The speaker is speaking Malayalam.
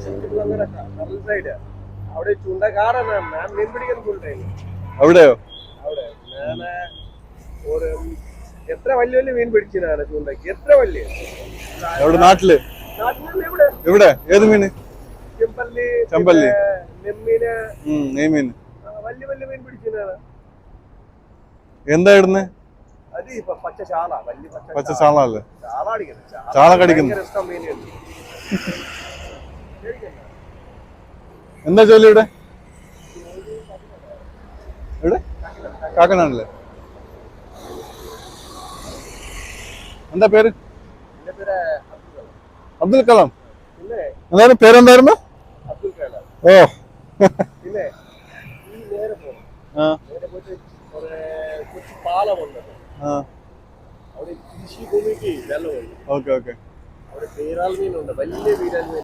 ശക്തികുളങ്ങര കടൽ സൈഡ് അവിടെ ചൂണ്ടക്കാരൻ ഞാൻ മീൻ പിടിക്കാൻ പോയിട്ടായിരുന്നു. അവിടെയോ? അവിടെ ഞാന് ഒരു എത്ര വലിയ വലിയ മീൻ പിടിച്ചാണ് ചൂണ്ടക്ക്. എത്ര വലിയ എവിടെ? നാട്ടില്? നാട്ടിൽ ഇവിടെ എവിടെ? ഏത് മീന്? ചെമ്പല്ലി, ചെമ്പല്ലി, നെമ്മീന്, നെയ്മീൻ. വലിയ വലിയ മീൻ പിടിച്ചാണ്. എന്താ ഇടുന്നത്? അത് ഇപ്പൊ പച്ച ചാള, വലിയ പച്ച ചാളല്ലേ? ചാള അടിക്കുന്നത്. ചാള കടിക്കുന്നു. ഇഷ്ടം മീനുണ്ട്. എന്താ ജോലി ഇവിടെ? ഇവിടെ കാക്കനാടല്ലേ? എന്താ പേര്? എന്റെ പേര് അബ്ദുൽ കലാം. പിന്നെ എന്തായാലും പേരെന്തായിരുന്നു? അബ്ദുൽ കലാം. ഓ, പിന്നെ ഈ നേരെ പോകണം. നേരെ പോയിട്ട് കൊച്ചു പാലമുണ്ട്. അവിടെ കൃഷി ഭൂമിക്ക് വെള്ളമുണ്ട്. Okay okay. അവിടെ വീരാൽ മീനുണ്ട്, വലിയ വീരാൽ മീൻ.